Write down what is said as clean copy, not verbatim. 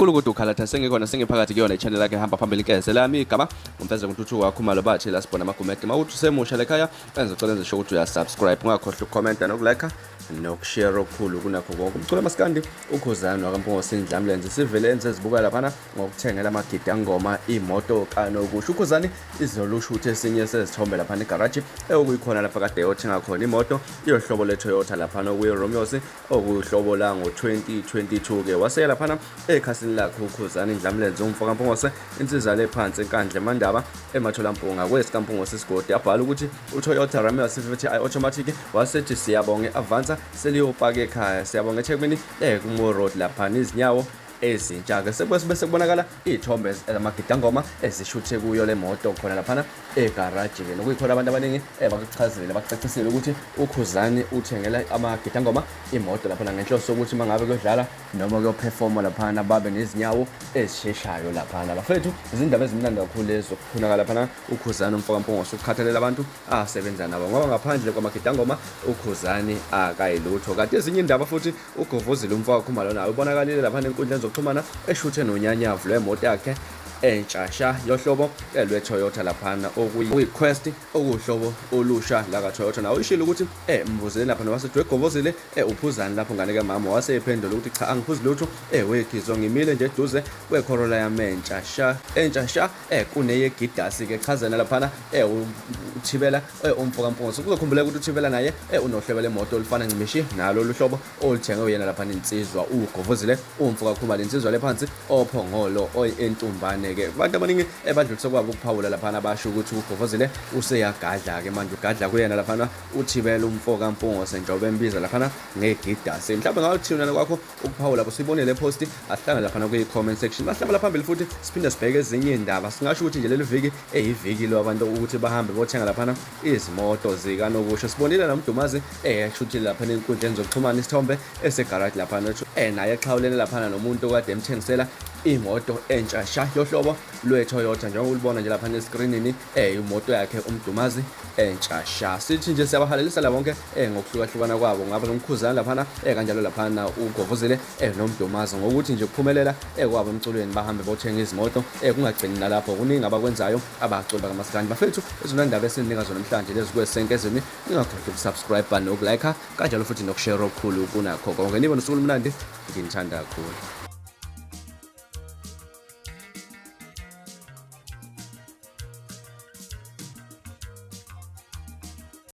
kakhulu ukuthi ukhalatha sengikhona sengiphakathi kuyona i-channel yakhe hamba phambili keze lami igama umfeze ngututhu wakhumalo bathi la sibona amagumede mawuthi usemusha lekhaya enze ucela enze sho ukuthi uyasubscribe ungakhohlwa ukucomment nokulike nokushare okukhulu kunakho konke. Umculo maskandi ukhuzani wakampungo sindlamlenze sivele enze zibuka laphana ngokuthengela amagidangoma imoto kanokusho ukhuzani izolusha ukuthi esinye sezithombe laphana egarage okuyikhona lapha kade yothenga khona imoto yohlobo leToyota laphana okuyi-Romeos okuyihlobo la ngo-2022 ke waseyela laphana ekhasini lakhe ukhuzani indlamlenze umfoka mpongose insizalo ephansi enkandla emandaba ematholampungwa kwesikampungose isigodi abhala ukuthi uToyota Romeos 50 automatic wasethi siyabonga avanza seliyopaka ekhaya siyabonga eThekwini kuMo Road laphana izinyawo ezintsha-ke bese kubonakala iy'thombe zamagidangoma ezishuthe kuyo le moto khona laphana egaraji-ke nokuyikhona abantu abaningi bakuchazile bakucacisile ukuthi ukhuzani uthengela amagidangoma imoto laphana ngenhloso sokuthi uma ngabe kuyodlala noma kuyophefoma laphana babe nezinyawo ezisheshayo laphana. Bafethu izindaba ezimnandi kakhulu lezo kukhonakala laphana ukhuzani umfoka mpongose ukukhathalela abantu asebenza nabo ngoba ngaphandle kwamagidangoma ukhuzani akayilutho. Kanti ezinye indaba futhi uGovozile umfoka khumalo nayo ubonakalile laphana enkundleni zokuxhumana eshuthe nonyanyavu lwemoto yakhe entsha yohlobo lweToyota laphana okuyi-Quest okuhlobo olusha la kaToyota nawo ishilo ukuthi mbuzele lapha nowasethi weGovozile uphuzani lapho ngane kamama wasephendula ukuthi cha angiphuzi lutho wekhizwa ngimile nje eduze kweCorolla yami entsha kuneyegidasi ke chazana laphana uthibela umfoka mpongose kuzokhumbula ukuthi uthibela naye unohlobo lemoto olufana ncimishi nalo luhlobo olithenge uyena laphana insizwa uGovozile umfoka khumalo insizwa lephansi ophongolo entumbane ke abantu abaningi badlulise kwabo ukuphawula laphana basho ukuthi uGovozile useyagadla ke manje ugadla kuyena laphana uthibela umfoka mpongose njengoba embiza laphana ngegidasi. Mhlawumbe ngawuthina kwakho ukuphawula busibonile post asihlanga laphana kwi-comment section bahlabela phambili futhi siphinde sibheke ezinye indaba singasho ukuthi nje leli viki eyiviki lo abantu ukuthi bahambe bothenga laphana izimoto zikanokusho sibonile noMdumazi eshuthile laphana enkundleni zokuxhumana isithombe esegarage laphana naye exhawulene laphana nomuntu okade emthengisela imoto entsha yohlobo lweToyota njengoba ulibona nje lapha escreenini imoto yakhe uMdumazi entsha. Sithi nje siyabahalelisa la bonke ngokuhlukahlukana kwabo ngaba nomkhuzana laphana kanjalo laphana uGovozile noMdumazi ngokuthi nje kuphumelela kwabo emculweni bahambe bothenga izimoto kungagcini nalapho kuningi abakwenzayo abaculi bakaMaskandi. Bafethu ezona ndaba esinika zona namhlanje lezi kwesenkezweni ningakhohlwa ukusubscribe nokulike kanjalo futhi nokushare okukhulu kunakho konke. Nibe nosuku olumnandi nginithanda kakhulu.